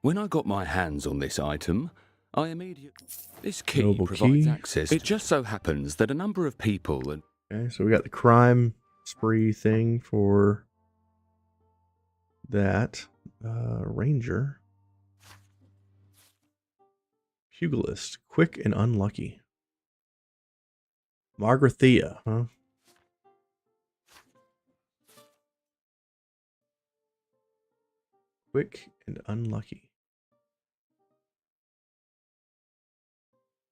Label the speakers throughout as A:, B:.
A: When I got my hands on this item, I immediately... This key
B: Noble
A: provides
B: key.
A: access. It just so happens that a number of people...
B: Okay, so we got the crime spree thing for that. Ranger. Pugilist. Quick and unlucky. Margarethea, huh? Quick and unlucky.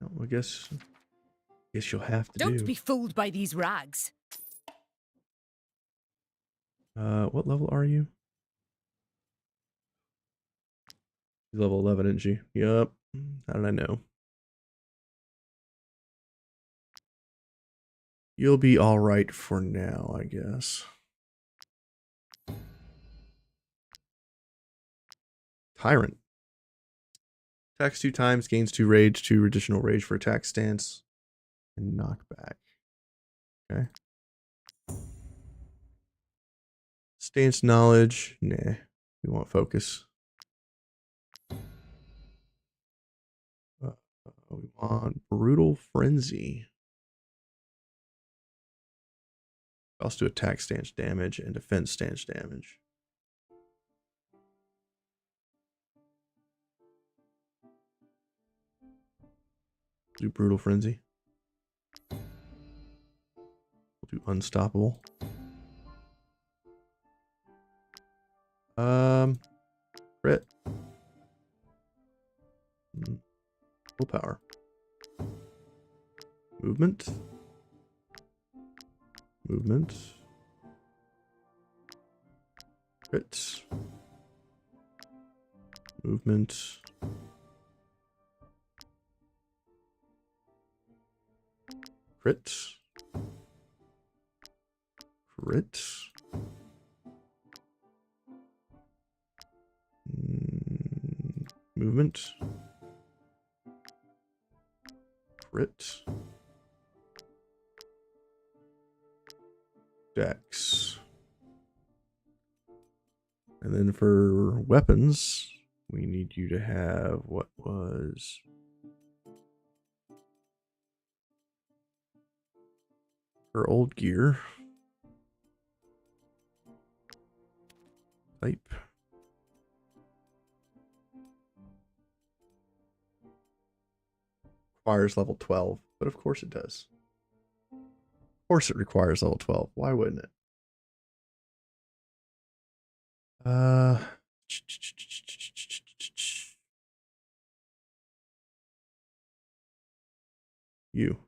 B: Oh, I guess you'll have to
C: Don't be fooled by these rags.
B: What level are you? Level 11, isn't she? Yup. How did I know? You'll be alright for now, I guess. Tyrant. Attacks 2 times, gains 2 rage, 2 additional rage for attack stance, and knockback. Okay. Stance knowledge. Nah. We want focus. We want brutal frenzy. Also do attack stance damage and defense stance damage. Do brutal frenzy. We'll do unstoppable. Crit. Willpower. Movement. Movement. Crit. Movement. Crit. Crit. Movement. Crit. Dex. And then for weapons, we need you to have what was her old gear. Type. Requires level 12, but of course it does. Of course it requires level 12. Why wouldn't it? You.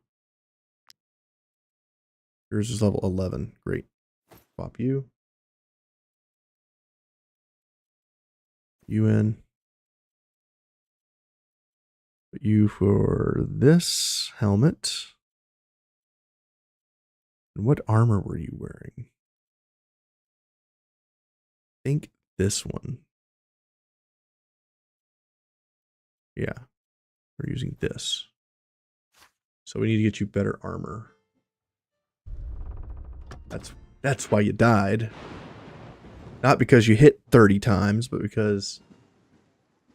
B: Yours is level 11. Great. Swap you. You in. Put you for this helmet. And what armor were you wearing? I think this one. Yeah. We're using this. So we need to get you better armor. That's why you died. Not because you hit 30 times, but because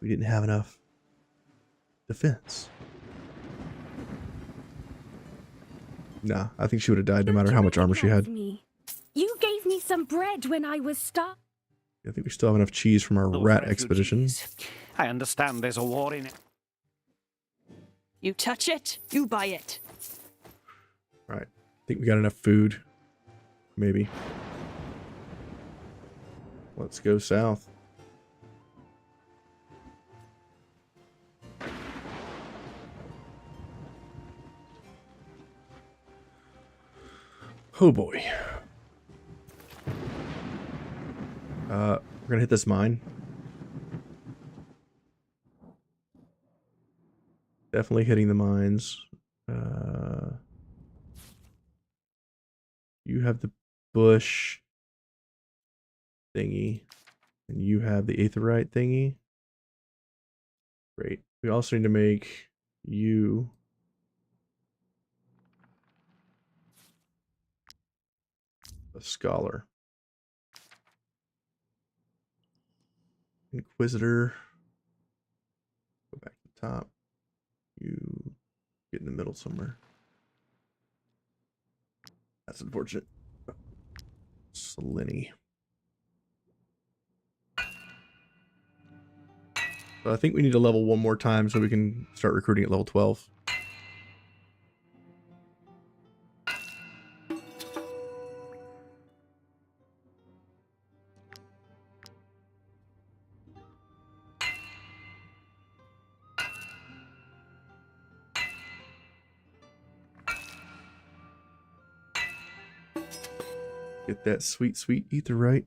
B: we didn't have enough defense. Nah, I think she would have died no matter how much armor she had.
C: You gave me some bread when I was stuck.
B: I think we still have enough cheese from our rat expedition.
D: I understand there's a war in it.
C: You touch it, you buy it.
B: Alright, I think we got enough food. Maybe. Let's go south. Oh boy. We're gonna hit this mine. Definitely hitting the mines. You have the bush thingy, and you have the aetherite thingy. Great. We also need to make you a scholar. Inquisitor. top. You get in the middle somewhere. That's unfortunate. Selene. So I think we need to level one more time so we can start recruiting at level 12. Get that sweet, sweet etherite.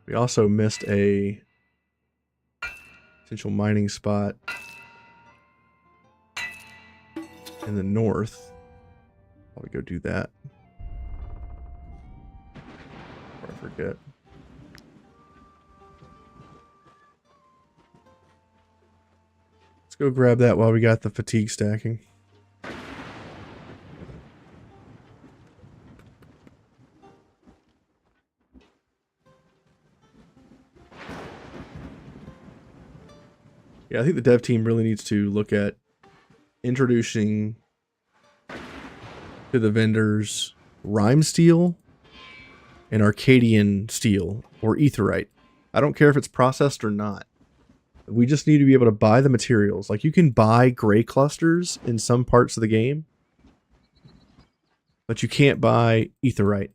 B: We also missed a potential mining spot in the north. Probably go do that. Before I forget. Let's go grab that while we got the fatigue stacking. Yeah, I think the dev team really needs to look at introducing to the vendors rime steel and Akedhian steel or etherite. I don't care if it's processed or not. We just need to be able to buy the materials. Like, you can buy gray clusters in some parts of the game, but you can't buy etherite.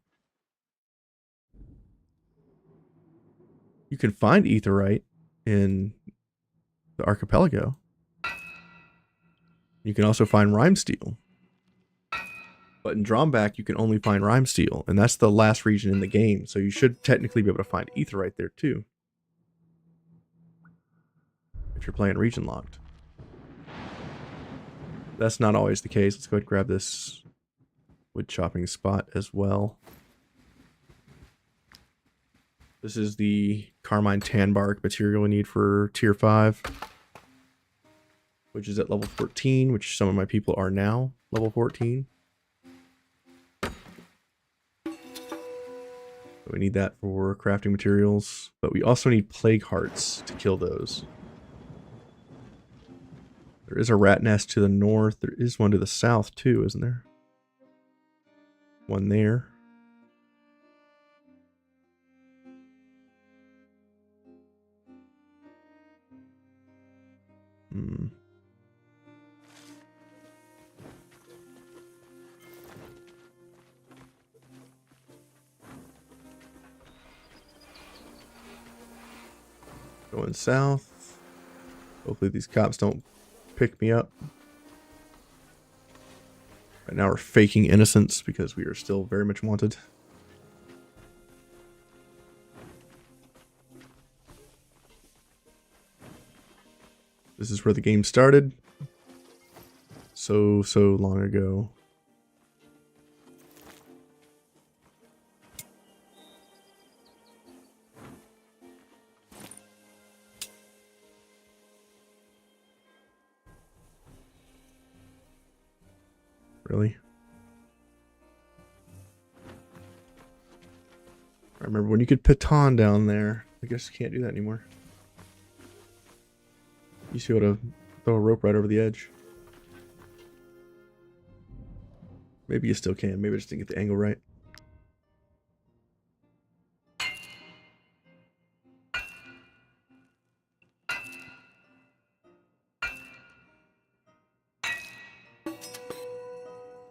B: You can find etherite in the archipelago. You can also find rime steel. But in Drawback, you can only find rime steel, and that's the last region in the game, so you should technically be able to find etherite there too. If you're playing region locked. That's not always the case. Let's go ahead and grab this wood chopping spot as well. This is the Carmine Tan Bark material we need for tier 5. Which is at level 14, which some of my people are now level 14. So we need that for crafting materials, but we also need plague hearts to kill those. There is a rat nest to the north. There is one to the south too, isn't there? One there. Going south. Hopefully these cops don't pick me up. Right now we're faking innocence because we are still very much wanted. This is where the game started. So long ago. Really? I remember when you could piton down there. I guess you can't do that anymore. You used to be able to throw a rope right over the edge. Maybe you still can. Maybe I just didn't get the angle right.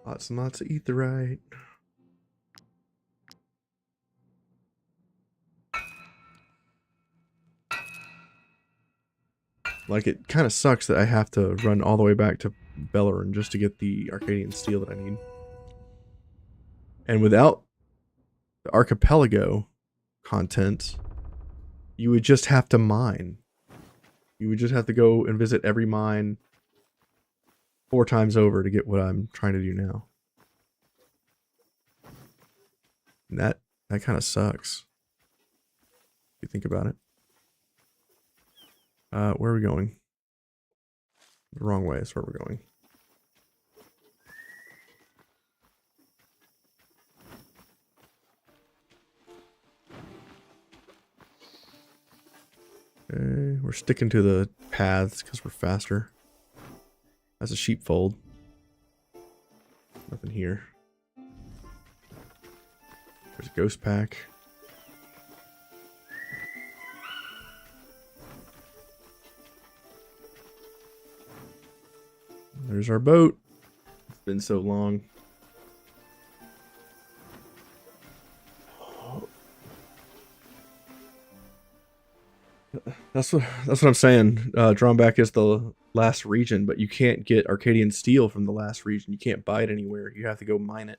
B: Lots and lots of etherite. Like, it kind of sucks that I have to run all the way back to Bellerin just to get the Akedhian steel that I need. And without the archipelago content, you would just have to mine. You would just have to go and visit every mine 4 times over to get what I'm trying to do now. And that kind of sucks. If you think about it. Where are we going? The wrong way is where we're going. Okay, we're sticking to the paths because we're faster. That's a sheepfold. Nothing here. There's a ghost pack. There's our boat. It's been so long. That's what I'm saying. Drawn back is the last region, but you can't get Akedhian steel from the last region. You can't buy it anywhere. You have to go mine it.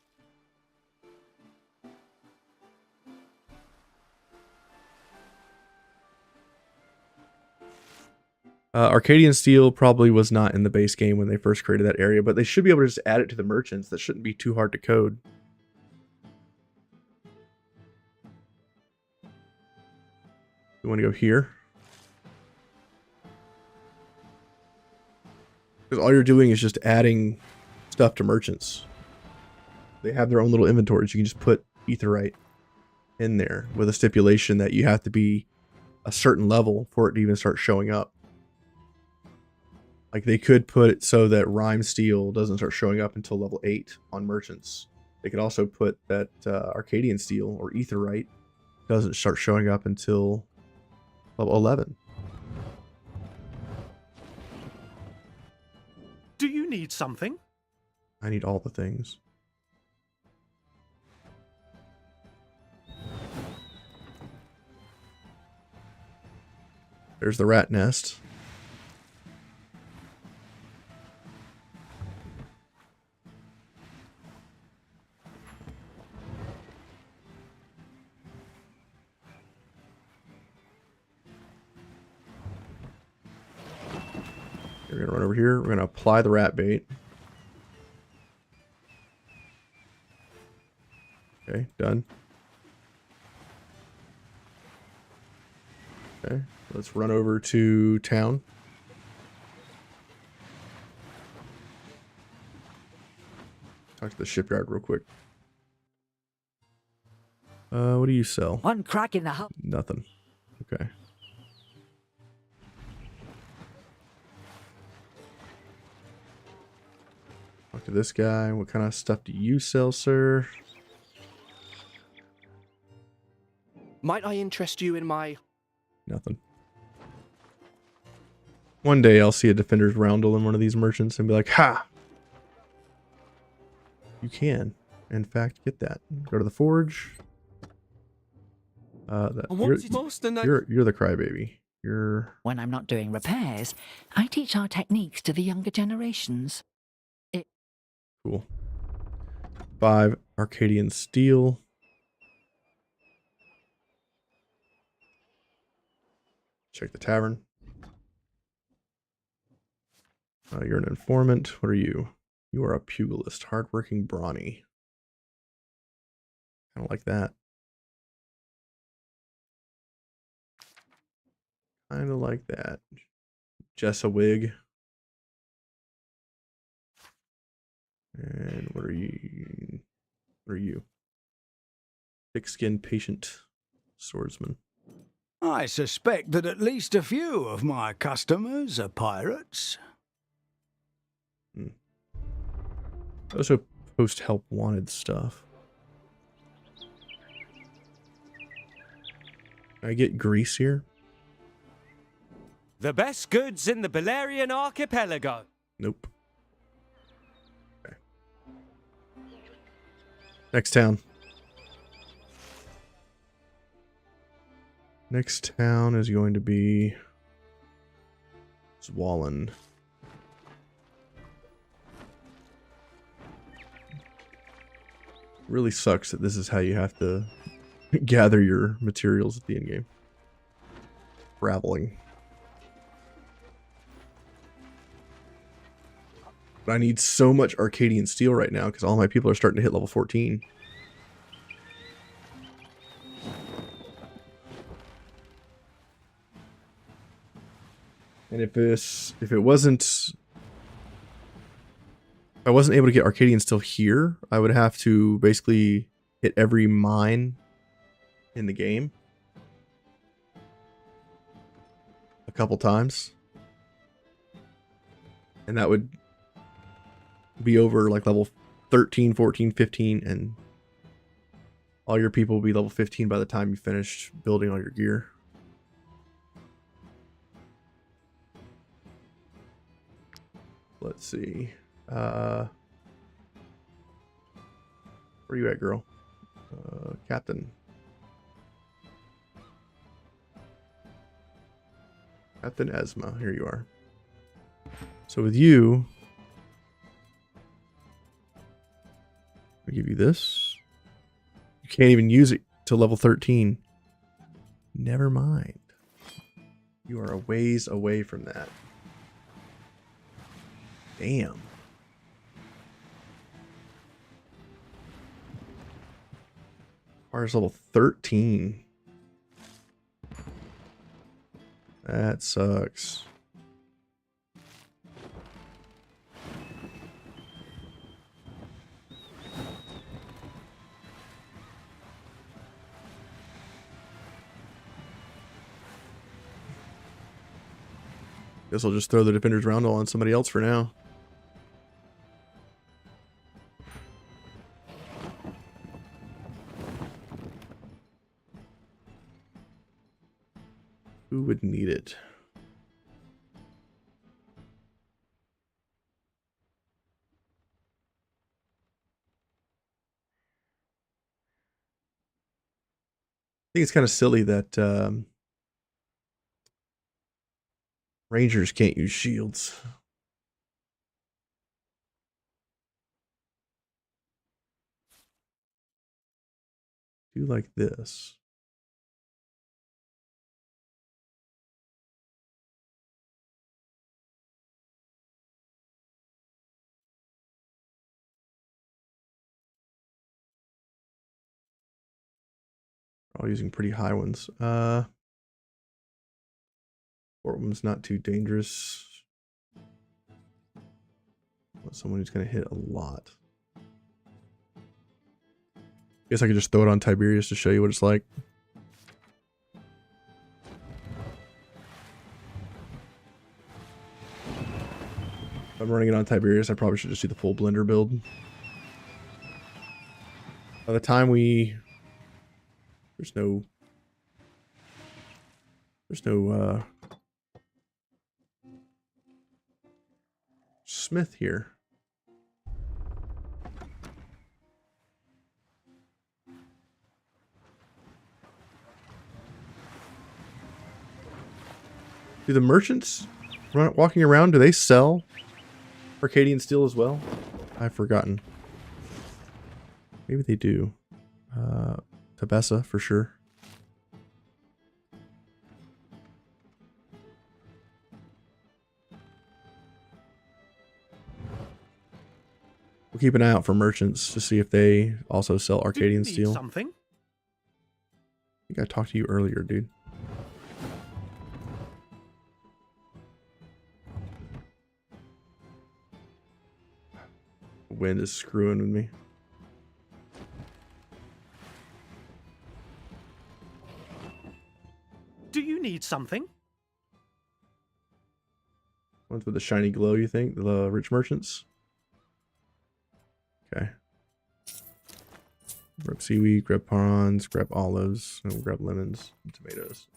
B: Akedhian steel probably was not in the base game when they first created that area, but they should be able to just add it to the merchants. That shouldn't be too hard to code. You want to go here? Because all you're doing is just adding stuff to merchants. They have their own little inventories. You can just put aetherite in there with a stipulation that you have to be a certain level for it to even start showing up. Like they could put it so that rime steel doesn't start showing up until level 8 on merchants. They could also put that Akedhian steel or aetherite doesn't start showing up until level 11.
D: Do you need something?
B: I need all the things. There's the rat nest. We're going to run over here. We're going to apply the rat bait. Okay, done. Okay, let's run over to town. Talk to the shipyard real quick. What do you sell?
C: One crack in the hull.
B: Nothing. Okay. Talk to this guy. What kind of stuff do you sell, sir?
E: Might I interest you in my...
B: Nothing. One day I'll see a defender's roundel in one of these merchants and be like, ha! You can, in fact, get that. Go to the forge. You're the crybaby. You're...
C: When I'm not doing repairs, I teach our techniques to the younger generations.
B: Cool. 5 Akedhian steel. Check the tavern. You're an informant. What are you? You are a pugilist. Hardworking, brawny. I don't like that. Kind of like that. Jessa wig. And what are you? What are you? Thick-skinned, patient swordsman.
F: I suspect that at least a few of my customers are pirates.
B: I also post help wanted stuff. Can I get grease here?
G: The best goods in the Belerian archipelago.
B: Nope. Okay. Next town. Next town is going to be Zwallen. Really sucks that this is how you have to gather your materials at the end game. Traveling. But I need so much Akedhian steel right now because all my people are starting to hit level 14. And if I wasn't able to get Akedhian steel here, I would have to basically hit every mine in the game. couple times. And that would be over like level 13, 14, 15, and all your people will be level 15 by the time you finish building all your gear. Let's see. Where you at, girl? Captain. Captain Esma, here you are. So with you, I'll give you this. You can't even use it till level 13. Never mind. You are a ways away from that. Damn. Requires level 13. That sucks. Guess I'll just throw the defender's roundel on somebody else for now. Who would need it? I think it's kind of silly that Rangers can't use shields. Do like this. All using pretty high ones. Swordsman's not too dangerous. Want someone who's gonna hit a lot. Guess I could just throw it on Tiberius to show you what it's like. If I'm running it on Tiberius, I probably should just do the full blender build. By the time there's no Smith here. Do the merchants walking around, do they sell Akedhian steel as well? I've forgotten. Maybe they do. Tabessa for sure. We'll keep an eye out for merchants to see if they also sell Akedhian steel.
D: Something?
B: I think I talked to you earlier, dude. Wind is screwing with me.
D: Do you need something?
B: Ones with a shiny glow, you think? The rich merchants? Okay. Grab seaweed, grab prawns, grab olives, and we'll grab lemons and tomatoes.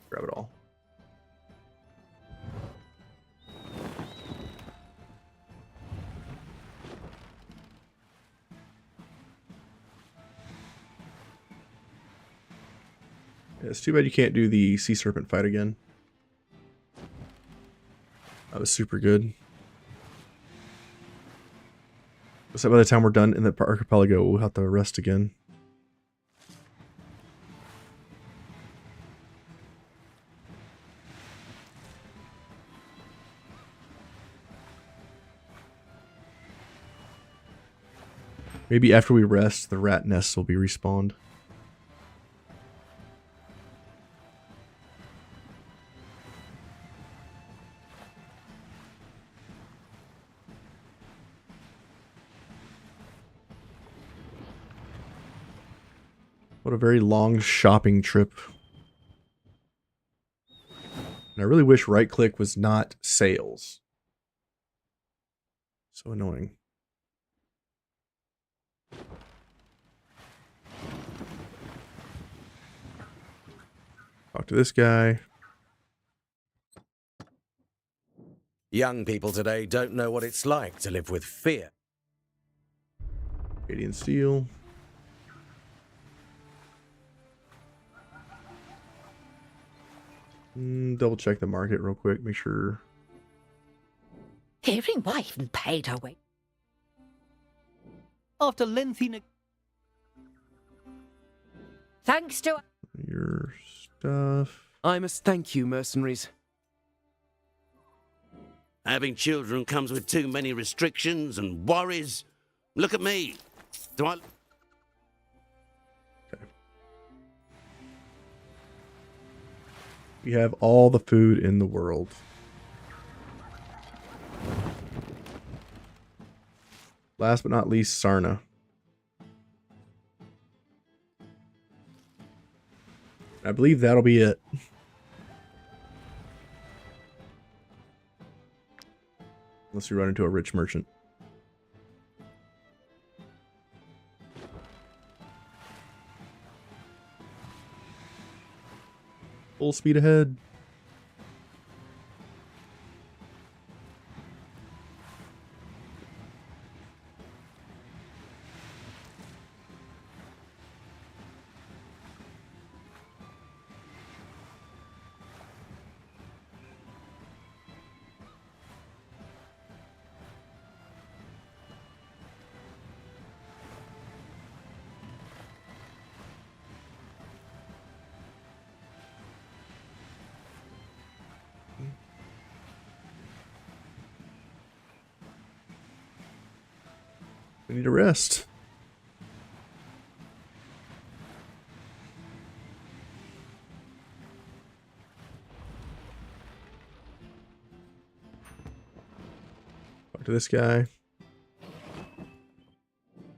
B: Grab it all. Yeah, it's too bad you can't do the sea serpent fight again. That was super good. So by the time we're done in the archipelago, we'll have to rest again. Maybe after we rest, the rat nests will be respawned. What a very long shopping trip. And I really wish right click was not sales. So annoying. Talk to this guy.
H: Young people today don't know what it's like to live with fear.
B: Akedhian steel. Double check the market real quick. Make sure.
C: Hearing wife and paid her way.
D: After lengthy
C: Thanks to
B: Your stuff.
E: I must thank you, mercenaries.
I: Having children comes with too many restrictions and worries. Look at me. Do I...
B: We have all the food in the world. Last but not least, Sarna. I believe that'll be it. Unless we run into a rich merchant. Full speed ahead. We need a rest. Talk to this guy.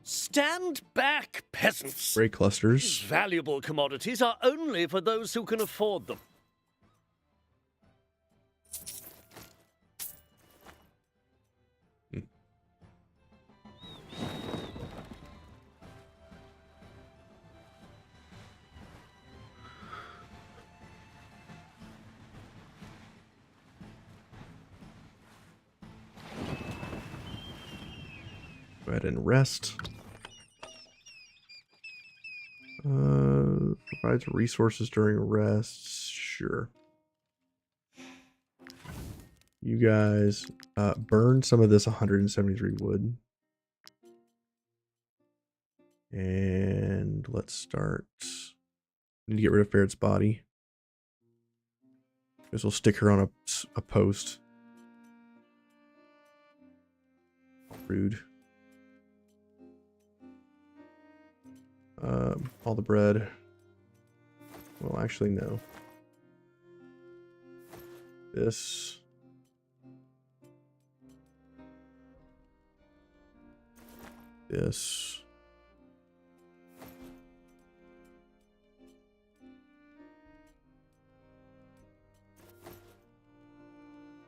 J: Stand back, peasants.
B: Ray
J: These
B: clusters.
J: valuable commodities are only for those who can afford them.
B: Go ahead and rest. Provides resources during rest. Sure. You guys burn some of this 173 wood. And let's start. Need to get rid of Ferret's body. Guess we'll stick her on a post. Rude. All the bread. Well, actually, no. This. This.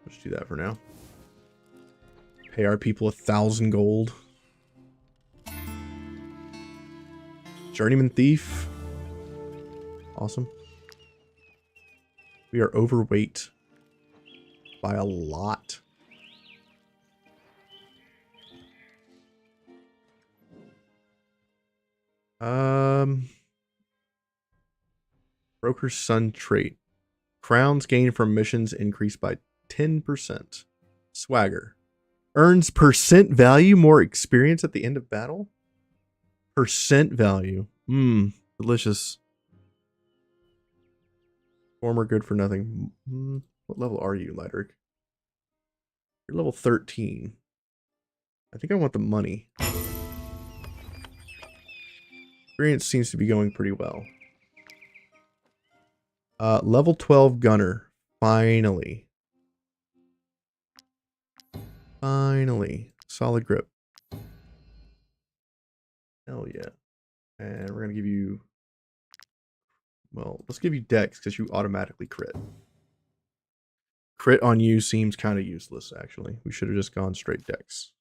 B: Let's do that for now. Pay our people 1,000 gold. Journeyman Thief. Awesome. We are overweight by a lot. Broker's Son trait. Crowns gained from missions increased by 10%. Swagger. Earns percent value more experience at the end of battle. Percent value. Delicious. Former good for nothing. What level are you, Lideric? You're level 13. I think I want the money. Experience seems to be going pretty well. Level 12 gunner. Finally. Finally. Solid grip. Hell yeah. And we're going to give you... Well, let's give you dex because you automatically crit. crit on you seems kind of useless, actually. We should have just gone straight dex.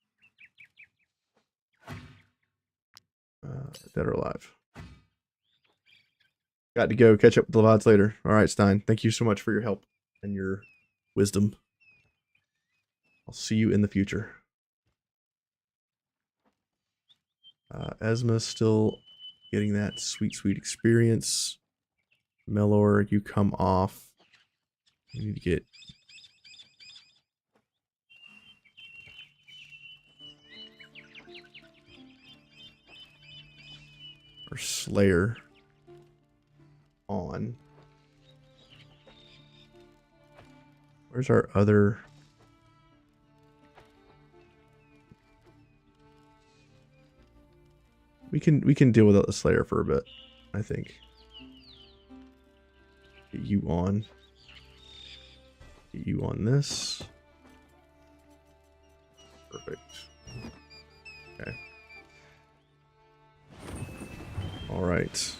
B: Dead or alive. Got to go. Catch up with the VODs later. All right, Stein. Thank you so much for your help and your wisdom. I'll see you in the future. Esma's still getting that sweet, sweet experience. Melor, you come off. You need to get... our Slayer on. Where's our other... We can deal without the Slayer for a bit, I think. Get you on. Get you on this. Perfect. Okay. All right.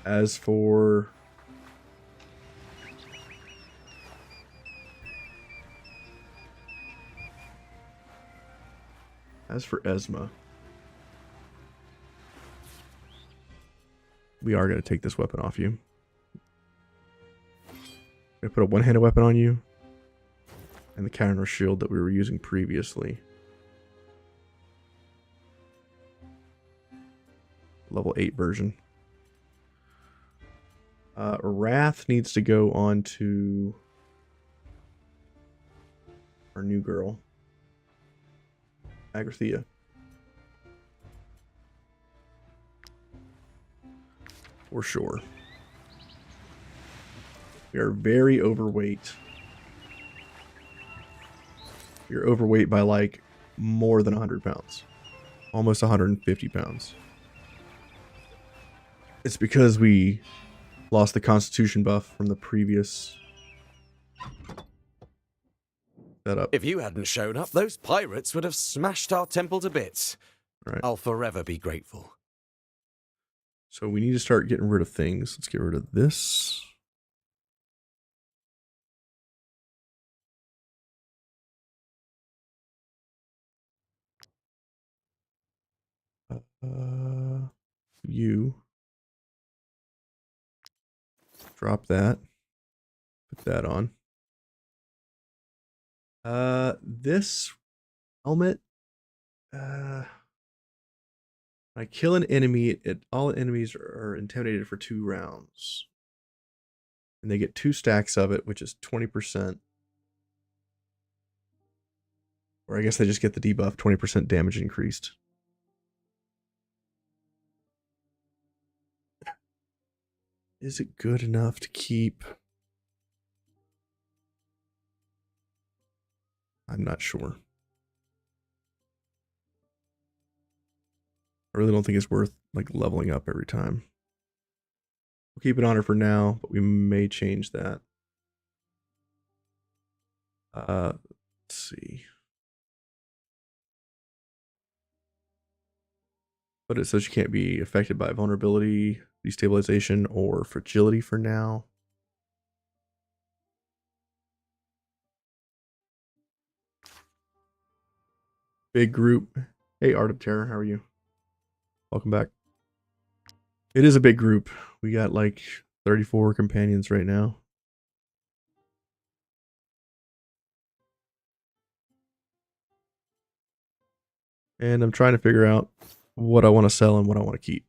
B: As for... Esma, we are going to take this weapon off you. I'm going to put a one-handed weapon on you and the counter shield that we were using previously. Level 8 version. Wrath needs to go on to our new girl, Akedhian. For sure. We are very overweight. We are overweight by like more than 100 pounds. Almost 150 pounds. It's because we lost the constitution buff from the previous setup.
H: If you hadn't shown up, those pirates would have smashed our temple to bits.
B: Right.
H: I'll forever be grateful.
B: So we need to start getting rid of things. Let's get rid of this. You. Drop that. Put that on. This helmet. When I kill an enemy, all enemies are intimidated for 2 rounds. And they get 2 stacks of it, which is 20%. Or I guess they just get the debuff, 20% damage increased. Is it good enough to keep? I'm not sure. I really don't think it's worth like leveling up every time. We'll keep it on her for now, but we may change that. Let's see. But it says you can't be affected by vulnerability, destabilization, or fragility for now. Big group. Hey, Art of Terror, how are you? Welcome back. It is a big group. We got like 34 companions right now. And I'm trying to figure out what I want to sell and what I want to keep.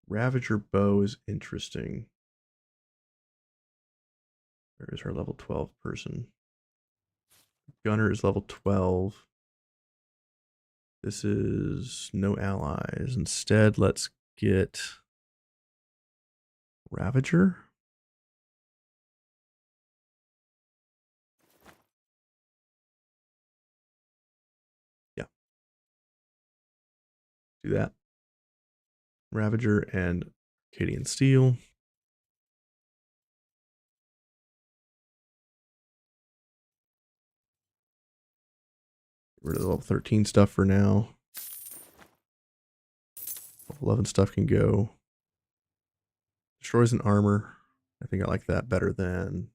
B: Ravager bow is interesting. Where is our level 12 person? Gunner is level 12. This is no allies. Instead, let's get Ravager. Yeah. Do that. Ravager and Akedhian Steel. Get rid of the level 13 stuff for now. Level 11 stuff can go. Destroys an armor. I think I like that better than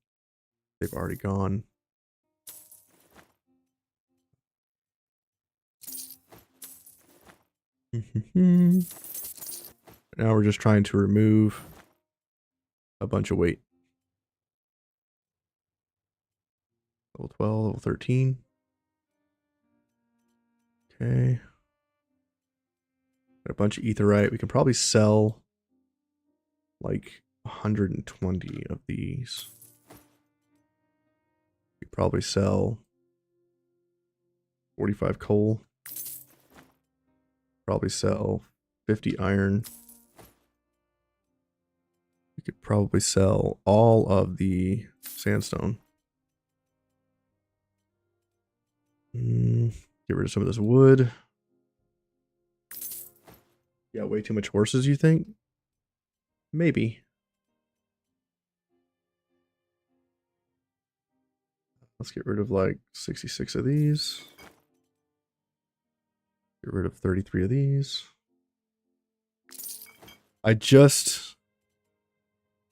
B: they've already gone. Now we're just trying to remove a bunch of weight. Level 12, level 13. Okay. Got a bunch of etherite. We can probably sell like 120 of these. We probably sell 45 coal. Probably sell 50 iron. We could probably sell all of the sandstone. Get rid of some of this wood. Yeah, way too much horses, you think? Maybe. Let's get rid of like 66 of these. Get rid of 33 of these. I just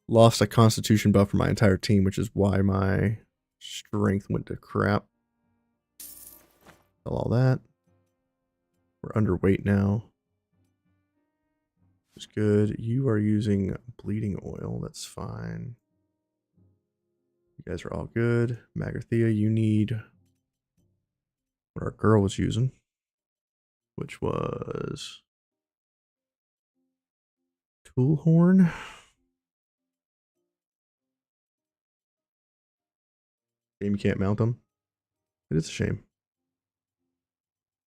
B: lost a constitution buff for my entire team, which is why my strength went to crap. Sell all that. We're underweight now. It's good. You are using bleeding oil. That's fine. You guys are all good. Magrathea, you need what our girl was using, which was tool horn. Shame you can't mount them. It is a shame.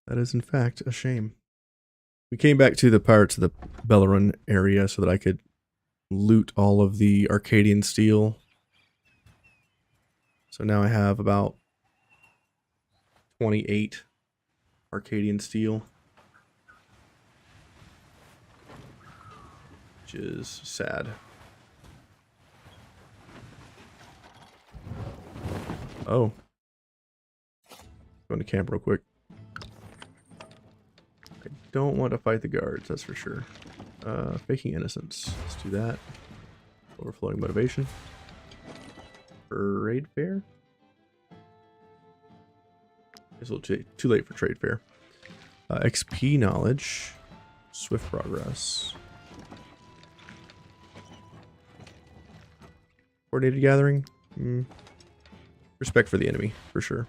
B: That is in fact a shame. We came back to the Pirates of the Bellerin area so that I could loot all of the Akedhian steel. So now I have about 28 Akedhian steel, which is sad. Oh. Going to camp real quick. I don't want to fight the guards, that's for sure. Faking innocence. Let's do that. Overflowing motivation. Trade fair? It's a little too late for trade fair. XP knowledge. Swift progress. Coordinated gathering. Respect for the enemy, for sure.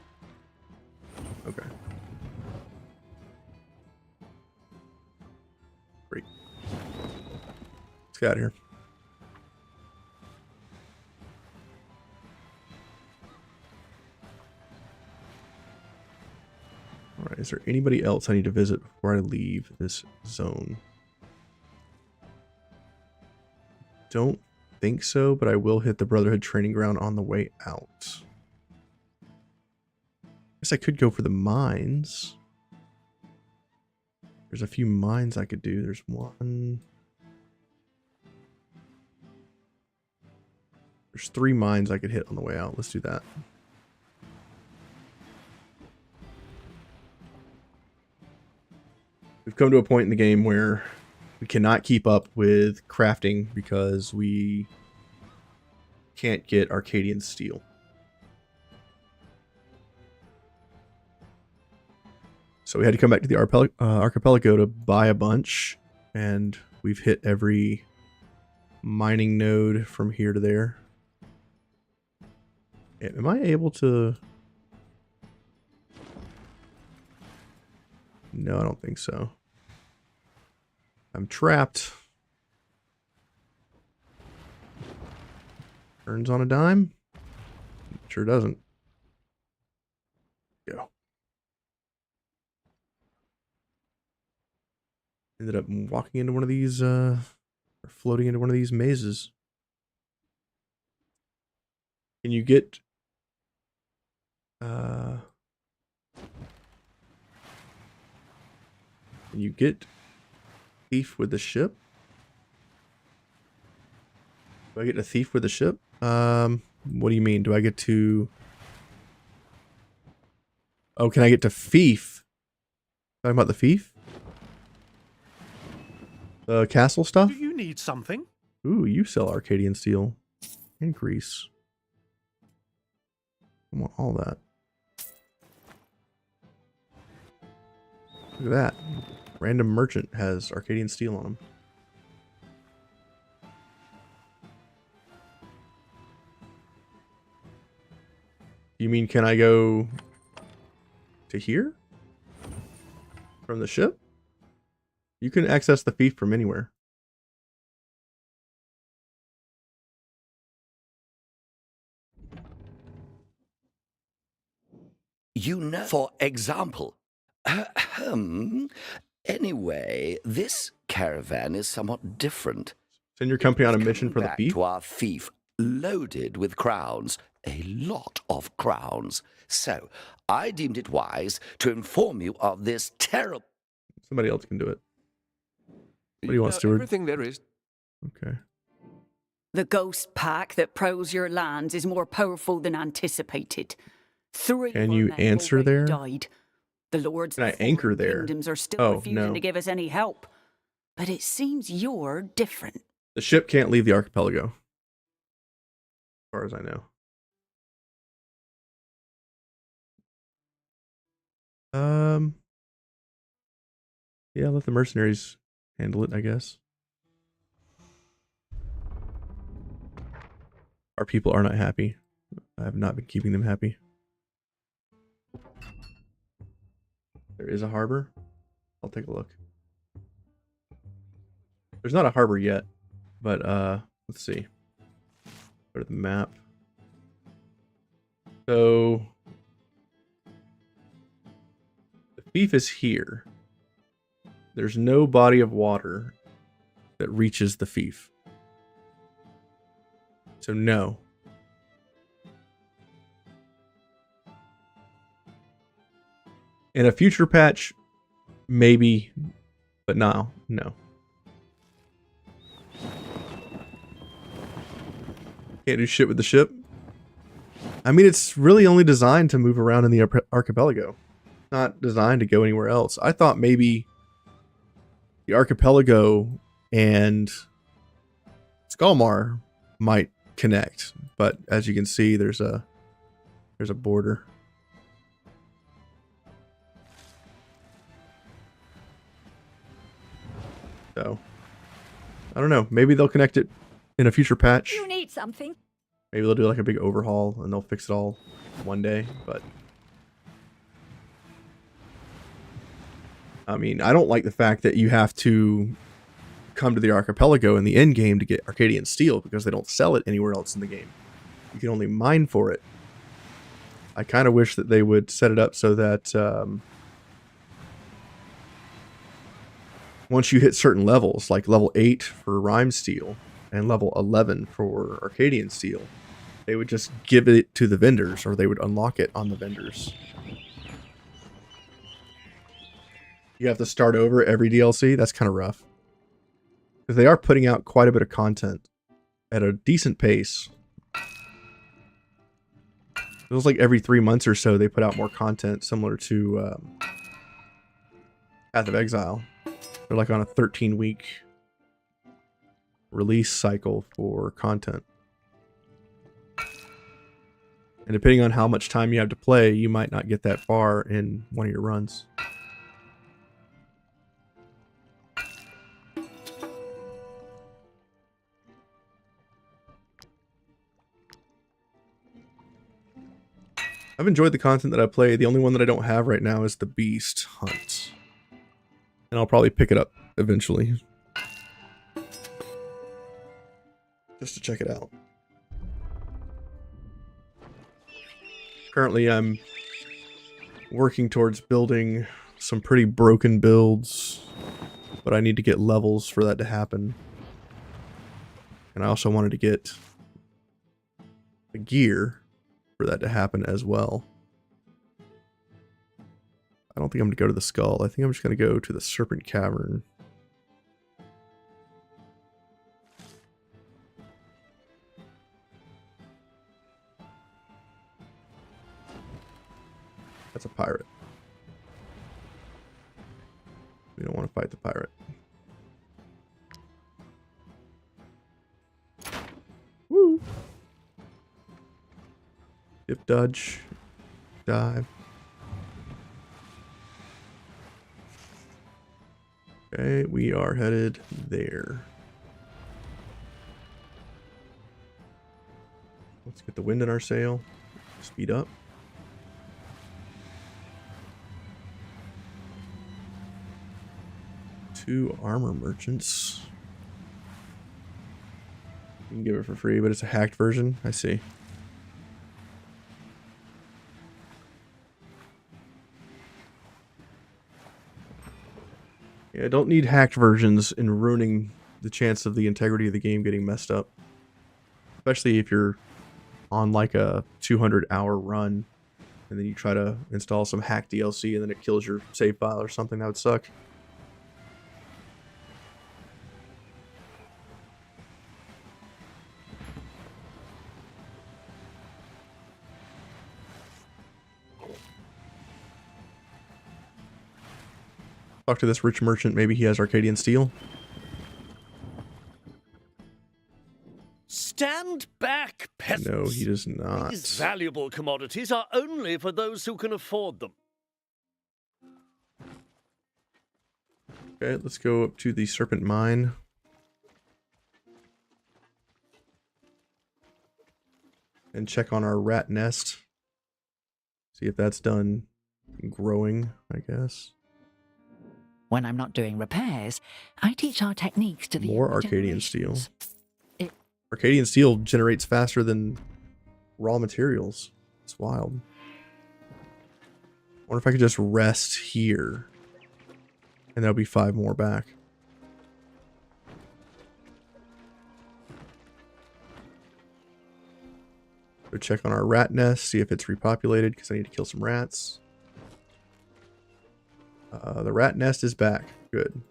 B: Okay. Great. Let's get out of here. Alright, is there anybody else I need to visit before I leave this zone? Don't think so, but I will hit the Brotherhood training ground on the way out. Guess I could go for the mines. There's a few mines I could do. There's one. There's 3 mines I could hit on the way out. Let's do that. We've come to a point in the game where we cannot keep up with crafting because we can't get Akedhian steel. So we had to come back to the archipelago to buy a bunch, and we've hit every mining node from here to there. Am I able to... No, I don't think so. I'm trapped. Turns on a dime? Sure doesn't. Go. Ended up walking into one of these, or floating into one of these mazes. Can you get... Can you get thief with the ship? Do I get a thief with the ship? What do you mean? Do I get to... Oh, can I get to Fief? Talking about the Fief? The castle stuff?
D: Do you need something?
B: Ooh, you sell Akedhian steel. Increase. I want all that. Look at that. Random merchant has Akedhian steel on him. You mean, can I go to here? From the ship? You can access the fief from anywhere.
K: You know, for example, anyway, this caravan is somewhat different.
B: Send your company on a
K: It's
B: mission for
K: coming
B: the
K: back
B: fief?
K: to our fief, loaded with crowns, a lot of crowns. So, I deemed it wise to inform you of this terrible...
B: Somebody else can do it. What do you want, Steward?
E: Everything there is.
B: Okay.
L: The ghost pack that prowls your lands is more powerful than anticipated. 3
B: Can
L: of our
B: you
L: men
B: answer
L: already
B: there?
L: died. The lords
B: Can I
L: of foreign
B: anchor there?
L: kingdoms are still
B: Oh,
L: refusing
B: no.
L: to give us any help. But it seems you're different.
B: The ship can't leave the archipelago. As far as I know. Yeah, let the mercenaries handle it, I guess. Our people are not happy. I have not been keeping them happy. There is a harbor. I'll take a look. There's not a harbor yet, but let's see. Go to the map. So the fief is here. There's no body of water that reaches the fief. So no. In a future patch, maybe, but no. Can't do shit with the ship. I mean, it's really only designed to move around in the archipelago. Not designed to go anywhere else. I thought maybe the archipelago and Skalmar might connect, but as you can see, there's a border. So I don't know. Maybe they'll connect it in a future patch.
C: You need something?
B: Maybe they'll do like a big overhaul and they'll fix it all one day, but I mean, I don't like the fact that you have to come to the archipelago in the end game to get Akedhian steel because they don't sell it anywhere else in the game. You can only mine for it. I kind of wish that they would set it up so that once you hit certain levels, like level 8 for Rime steel and level 11 for Akedhian steel, they would just give it to the vendors, or they would unlock it on the vendors. You have to start over every DLC. That's kind of rough. Because they are putting out quite a bit of content at a decent pace. It feels like every 3 months or so they put out more content, similar to Path of Exile. They're like on a 13-week release cycle for content. And depending on how much time you have to play, you might not get that far in one of your runs. I've enjoyed the content that I play. The only one that I don't have right now is the Beast Hunt. And I'll probably pick it up eventually. Just to check it out. Currently, I'm working towards building some pretty broken builds, but I need to get levels for that to happen. And I also wanted to get the gear for that to happen as well. I don't think I'm going to go to the skull. I think I'm just going to go to the Serpent Cavern. That's a pirate. We don't want to fight the pirate. Woo! Dip dodge. Dive. Okay, we are headed there. Let's get the wind in our sail. Speed up. Two armor merchants. You can give it for free, but it's a hacked version. I see. Yeah, I don't need hacked versions and ruining the chance of the integrity of the game getting messed up. Especially if you're on like a 200-hour run and then you try to install some hacked DLC and then it kills your save file or something. That would suck. Talk to this rich merchant. Maybe he has Akedhian steel.
J: Stand back, peasants.
B: No, he does not.
J: These valuable commodities are only for those who can afford them.
B: Okay, let's go up to the serpent mine. And check on our rat nest. See if that's done growing, I guess.
C: When I'm not doing repairs, I teach our techniques to the
B: More
C: younger
B: Akedhian steel.
C: generations.
B: Akedhian steel generates faster than raw materials. It's wild. I wonder if I could just rest here. And there'll be 5 more back. Go check on our rat nest, see if it's repopulated, because I need to kill some rats. The rat nest is back. Good.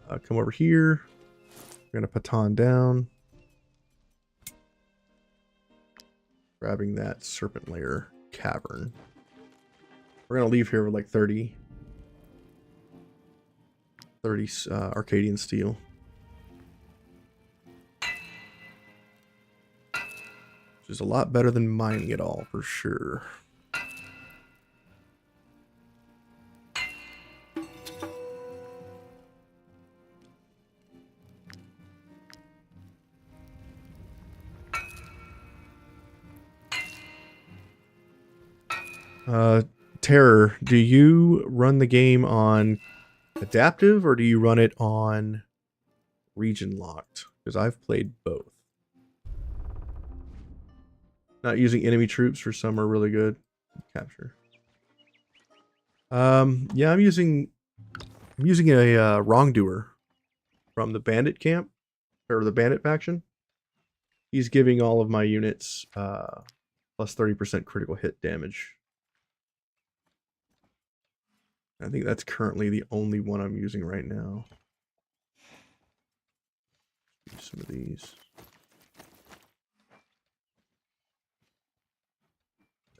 B: Come over here. We're going to baton down. Grabbing that serpent layer cavern. We're going to leave here with like 30 Akedhian steel. Which is a lot better than mining it all, for sure. Terror, do you run the game on adaptive or do you run it on region locked? Because I've played both. Not using enemy troops for some are really good. Capture. Yeah, I'm using a wrongdoer from the bandit camp or the bandit faction. He's giving all of my units plus 30% critical hit damage. I think that's currently the only one I'm using right now. Use some of these.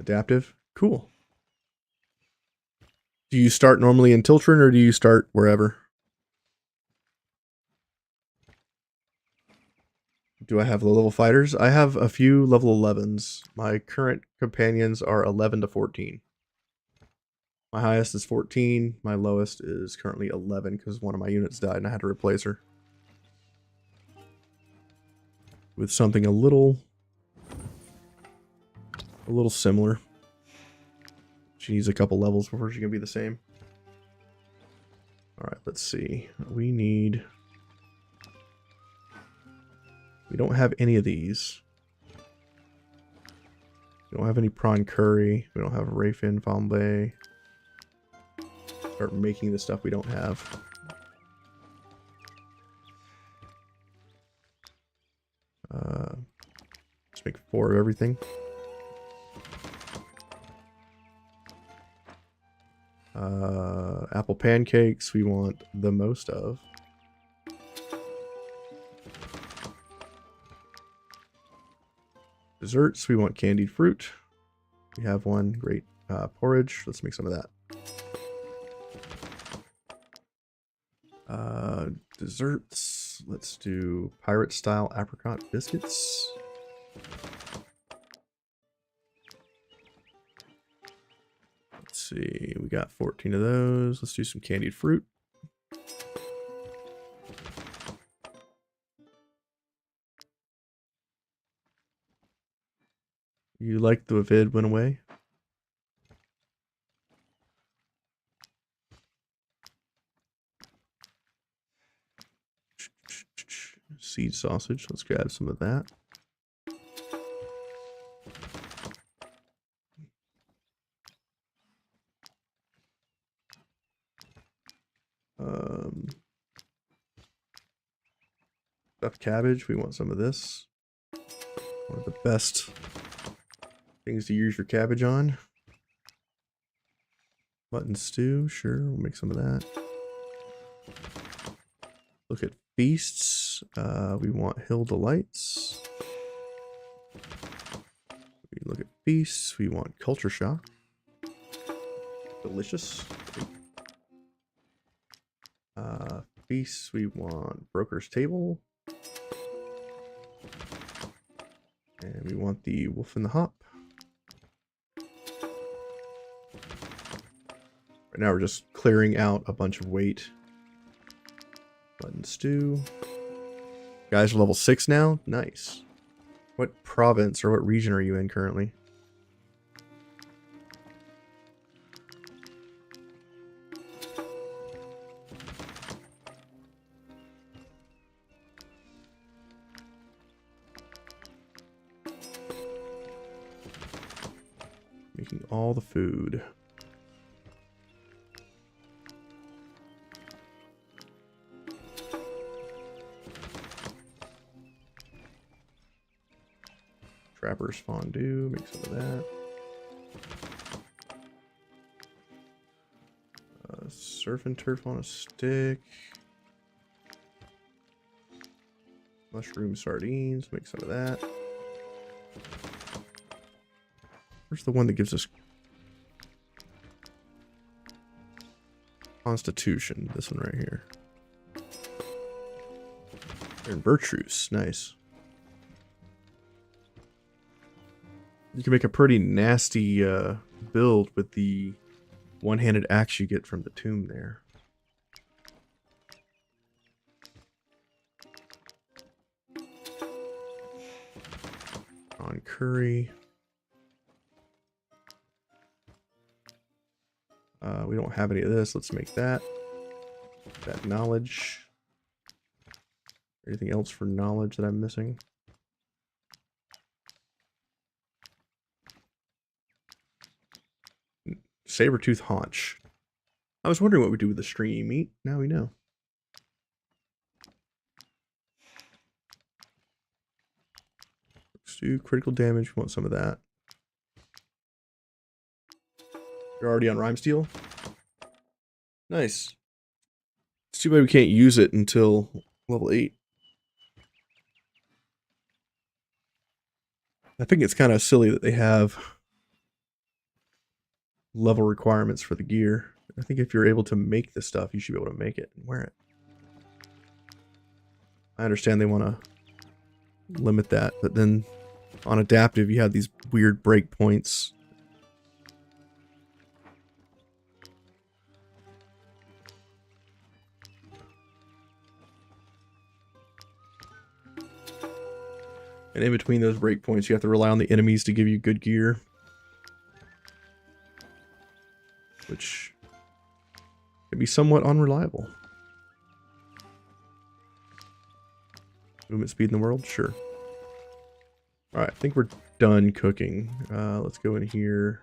B: Adaptive? Cool. Do you start normally in Tiltron or do you start wherever? Do I have low-level fighters? I have a few level 11s. My current companions are 11 to 14. My highest is 14. My lowest is currently 11 because one of my units died and I had to replace her with something a little similar. She needs a couple levels before she can be the same. All right, let's see. We don't have any of these. We don't have any prawn curry. We don't have Rayfin Flambe. Start making the stuff we don't have. Let's make 4 of everything. Apple pancakes we want the most of. Desserts we want candied fruit. We have one. Great. porridge. Let's make some of that. Desserts. Let's do pirate style apricot biscuits. Let's see. We got 14 of those. Let's do some candied fruit. You like the vid went away? Seed sausage. Let's grab some of that. Stuffed cabbage. We want some of this. One of the best things to use your cabbage on. Mutton stew. Sure, we'll make some of that. Look at feasts. We want Hill Delights. We look at feasts. We want Culture Shock. Delicious. Feasts. We want Broker's Table. And we want the Wolf and the Hop. Right now we're just clearing out a bunch of weight. Mutton stew. Guys are level 6 now? Nice. What province or what region are you in currently? Making all the food. Trapper's fondue, make some of that. Surf and turf on a stick. Mushroom sardines, make some of that. Where's the one that gives us Constitution? This one right here. And Virtues, nice. You can make a pretty nasty build with the one-handed axe you get from the tomb there. On curry. We don't have any of this. Let's make that. That knowledge. Anything else for knowledge that I'm missing? Saber-tooth haunch. I was wondering what we do with the stringy meat. Now we know. Let's do critical damage. We want some of that. You're already on Rhyme Steel? Nice. It's too bad we can't use it until level 8. I think it's kind of silly that they have level requirements for the gear. I think if you're able to make this stuff, you should be able to make it and wear it. I understand they want to limit that, but then on adaptive, you have these weird breakpoints. And in between those breakpoints, you have to rely on the enemies to give you good gear. Which can be somewhat unreliable. Movement speed in the world? Sure. Alright, I think we're done cooking. Let's go in here.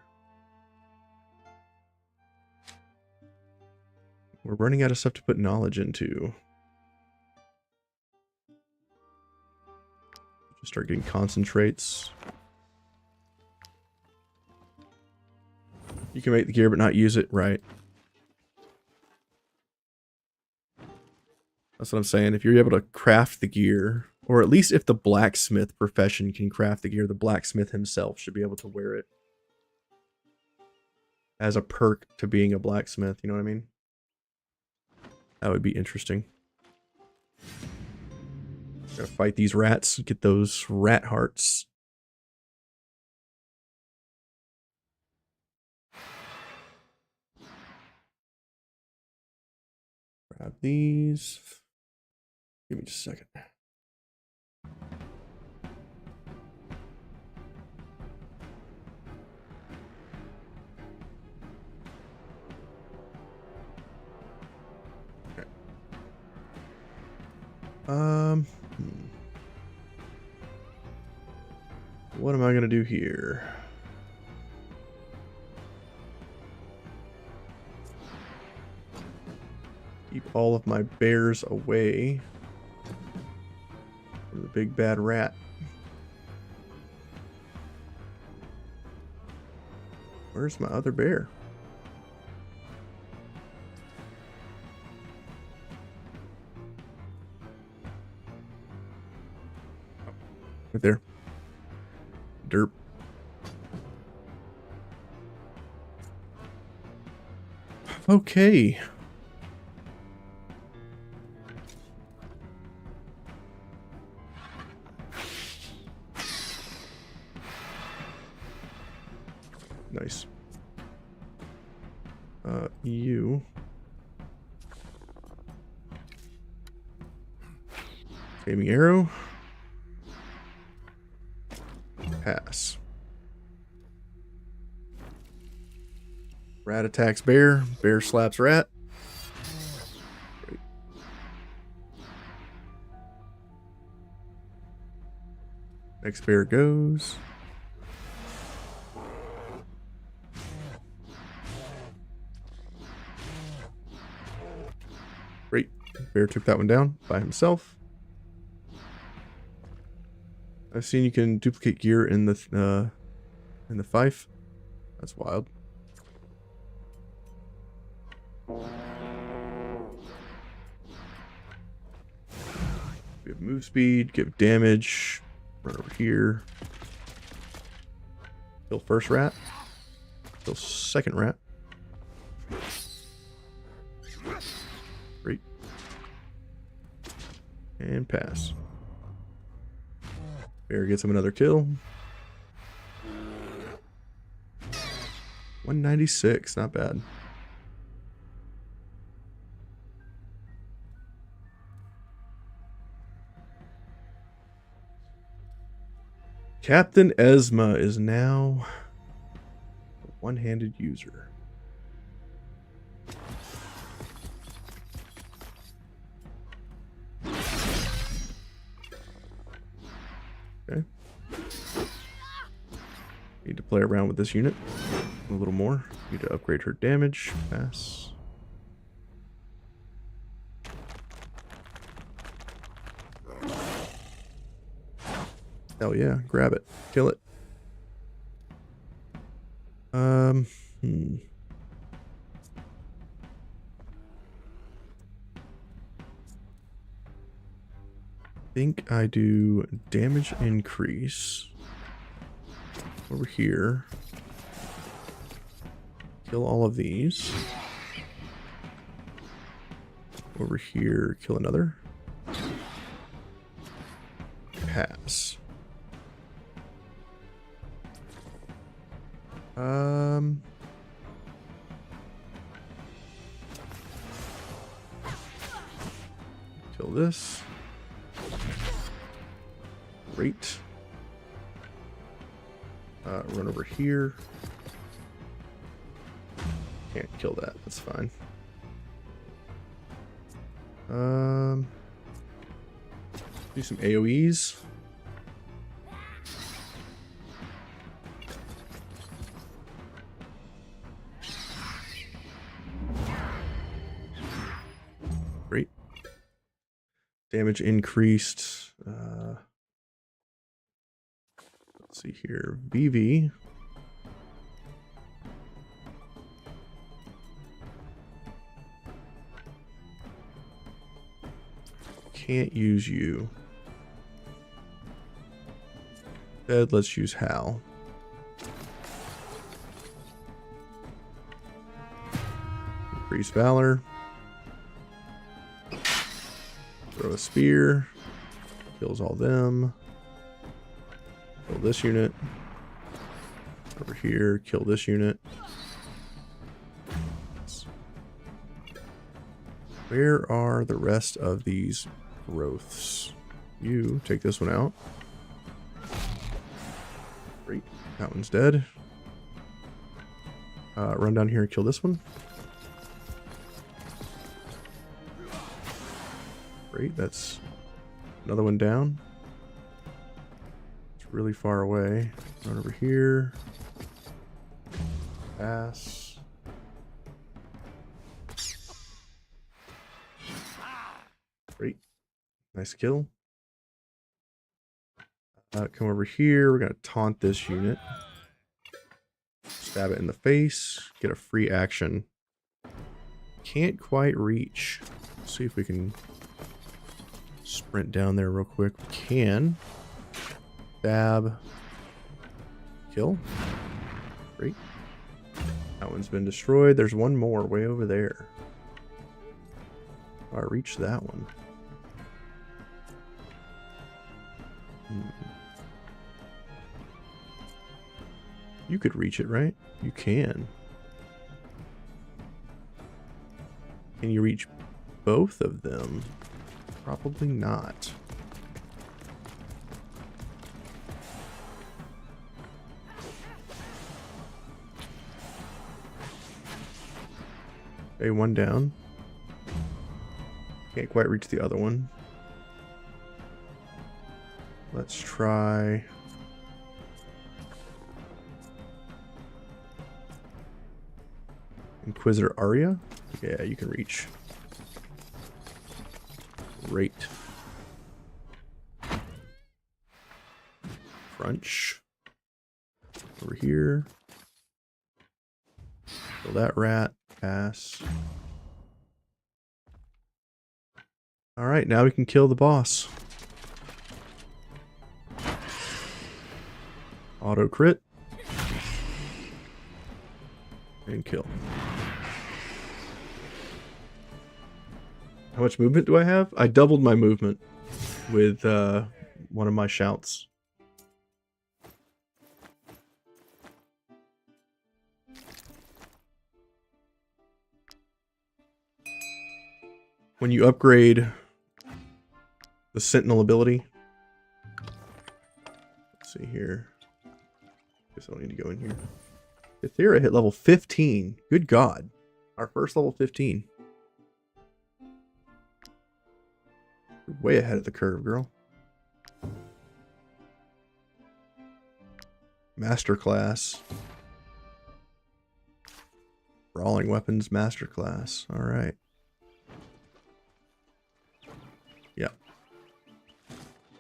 B: We're running out of stuff to put knowledge into. Just start getting concentrates. You can make the gear but not use it, right? That's what I'm saying. If you're able to craft the gear, or at least if the blacksmith profession can craft the gear, the blacksmith himself should be able to wear it. as a perk to being a blacksmith, you know what I mean? That would be interesting. Gotta fight these rats, get those rat hearts. Grab these. Give me just a second. Okay. What am I gonna do here? Keep all of my bears away from the big bad rat. Where's my other bear? Right there. Derp. Okay. Nice. You. Flaming arrow. Pass. Rat attacks bear. Bear slaps rat. Great. Next bear goes. Great. Bear took that one down by himself. I've seen you can duplicate gear in the fife. That's wild. We have move speed, give damage. Run over here. Kill first rat. Kill second rat. Great. And pass. Bear gets him another kill. 196, not bad. Captain Esma is now a one-handed user. Okay. Need to play around with this unit a little more. Need to upgrade her damage. Pass. Hell yeah, grab it. Kill it. Think I do damage increase over here. Kill all of these. Over here, kill another. Pass. Kill this. Great. Run over here. Can't kill that. That's fine. Do some AoEs. Great. Damage increased. Let's see here. VV. Can't use you. Instead, let's use Hal. Increase Valor. Throw a spear. Kills all them. Kill this unit. Over here, kill this unit. Where are the rest of these growths? You take this one out. Great. That one's dead. Run down here and kill this one. Great, that's another one down. It's really far away. Run over here. Pass. Great. Nice kill. Come over here. We're going to taunt this unit. Stab it in the face. Get a free action. Can't quite reach. Let's see if we can sprint down there real quick. We can. Stab. Kill. Great. That one's been destroyed. There's one more way over there. I reached that one. You could reach it, right? You can. Can you reach both of them? Probably not. Okay, one down. Can't quite reach the other one. Let's try... Inquisitor Arya? Yeah, you can reach. Great. Crunch. Over here. Kill that rat. Pass. Alright, now we can kill the boss. Auto crit. And kill. How much movement do I have? I doubled my movement with one of my shouts. When you upgrade the Sentinel ability, let's see here. Guess I don't need to go in here. Ithera hit level 15. Good God. Our first level 15. You're way ahead of the curve, girl. Masterclass. Brawling Weapons Masterclass. Alright. Yeah.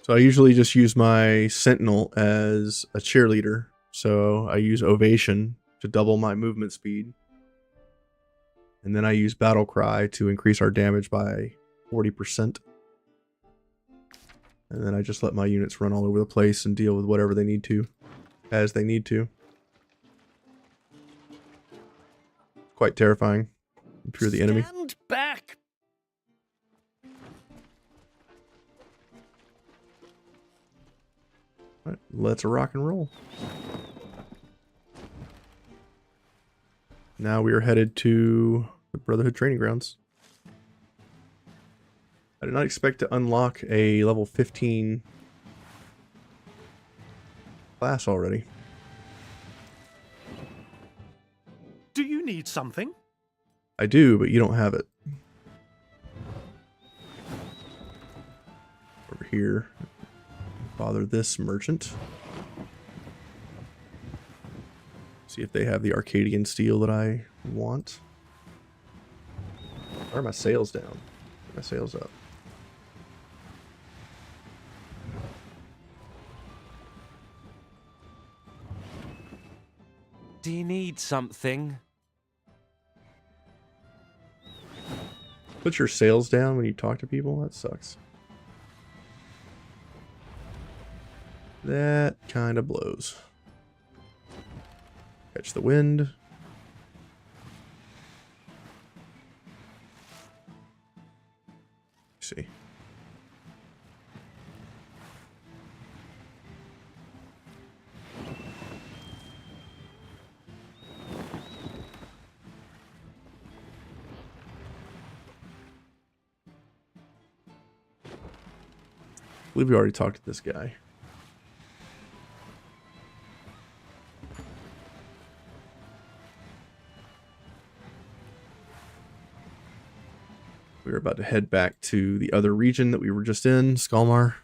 B: So I usually just use my Sentinel as a cheerleader. So I use Ovation to double my movement speed. And then I use Battle Cry to increase our damage by 40%. And then I just let my units run all over the place and deal with whatever they need to, as they need to. Quite terrifying if you're the enemy.
J: Stand back!
B: All right, let's rock and roll. Now we are headed to the Brotherhood training grounds. I did not expect to unlock a level 15 class already.
D: Do you need something?
B: I do, but you don't have it. Over here. Bother this merchant. See if they have the Akedhian steel that I want. Why are my sails down? My sails up.
G: Do you need something?
B: Put your sails down when you talk to people? That sucks. That kind of blows. Catch the wind. see. I believe we already talked to this guy. We're about to head back to the other region that we were just in, Skalmar.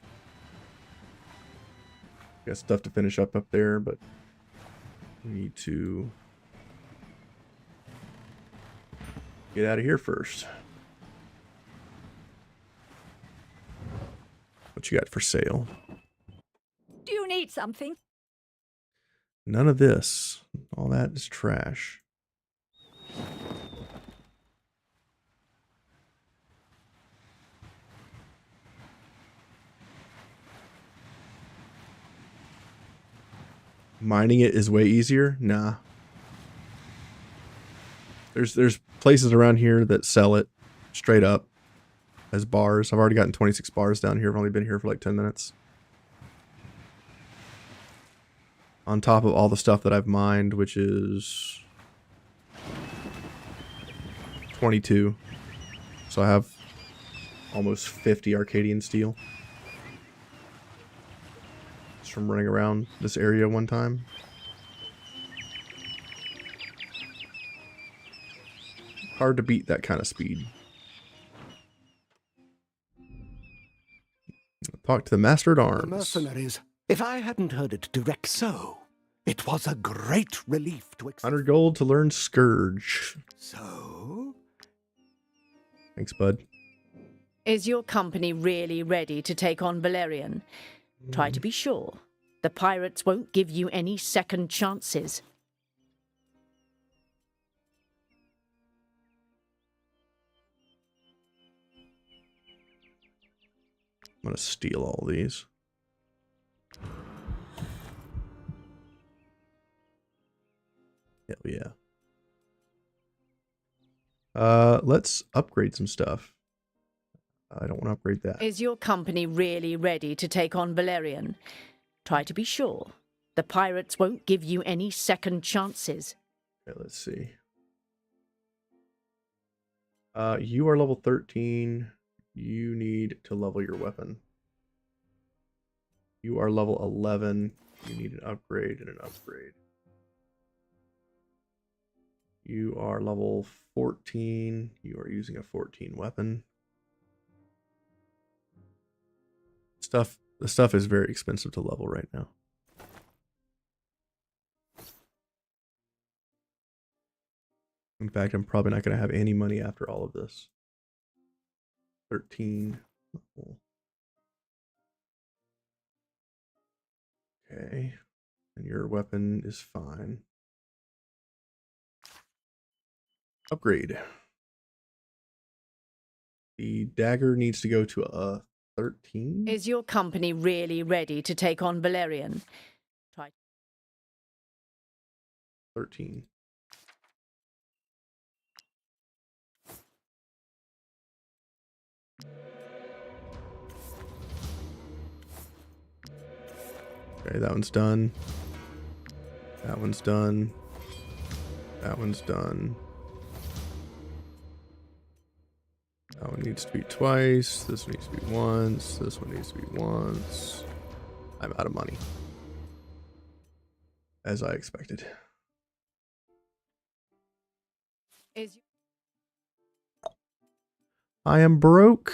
B: Got stuff to finish up there, but we need to get out of here first. What you got for sale?
C: Do you need something?
B: None of this. All that is trash. Mining it is way easier? Nah. There's places around here that sell it straight up as bars. I've already gotten 26 bars down here. I've only been here for like 10 minutes. On top of all the stuff that I've mined, which is 22. So I have almost 50 Akedhian steel. Just from running around this area one time. Hard to beat that kind of speed. Talk to the Master at Arms.
F: Mercenaries. If I hadn't heard it direct so, it was a great relief to
B: 100 gold to learn Scourge.
F: So?
B: Thanks, bud.
L: Is your company really ready to take on Valerian? Try to be sure. The pirates won't give you any second chances.
B: I'm going to steal all these. Hell yeah. Let's upgrade some stuff. I don't want to upgrade that.
L: Is your company really ready to take on Valerian? Try to be sure. The pirates won't give you any second chances.
B: Okay, let's see. You are level 13. You need to level your weapon. You are level 11. You need an upgrade and an upgrade. You are level 14. You are using a 14 weapon. The stuff is very expensive to level right now. In fact, I'm probably not going to have any money after all of this. 13. Okay. And your weapon is fine. Upgrade. The dagger needs to go to a 13.
L: Is your company really ready to take on Valerian? Try
B: 13. Okay, that one's done. That one's done. That one's done. That one needs to be twice. This one needs to be once. This one needs to be once. I'm out of money. As I expected. I am broke.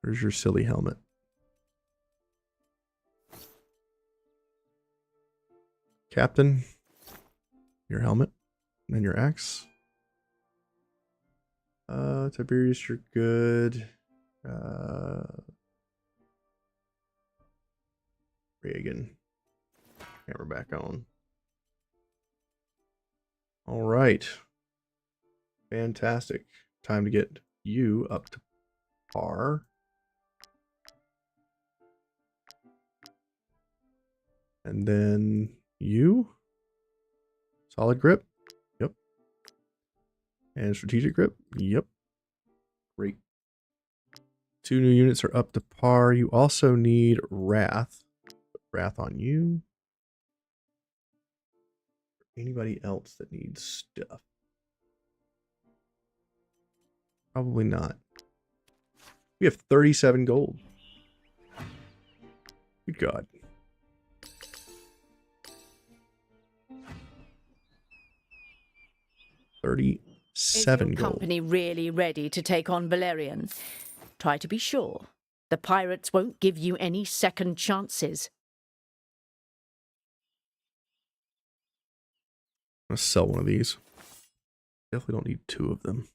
B: Where's your silly helmet? Captain, your helmet and your axe. Tiberius, you're good. Reagan, camera back on. All right, fantastic. Time to get you up to par. And then you. Solid grip. Yep. And strategic grip. Yep. Great. 2 new units are up to par. You also need Wrath. Put Wrath on you. Anybody else that needs stuff? Probably not. We have 37 gold. Good God.
L: Is your
B: gold.
L: company really ready to take on Valerian? Try to be sure. The pirates won't give you any second chances.
B: I'm gonna sell one of these. Definitely don't need 2 of them.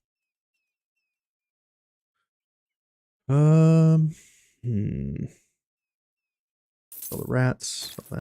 B: Sell the rats. Sell that.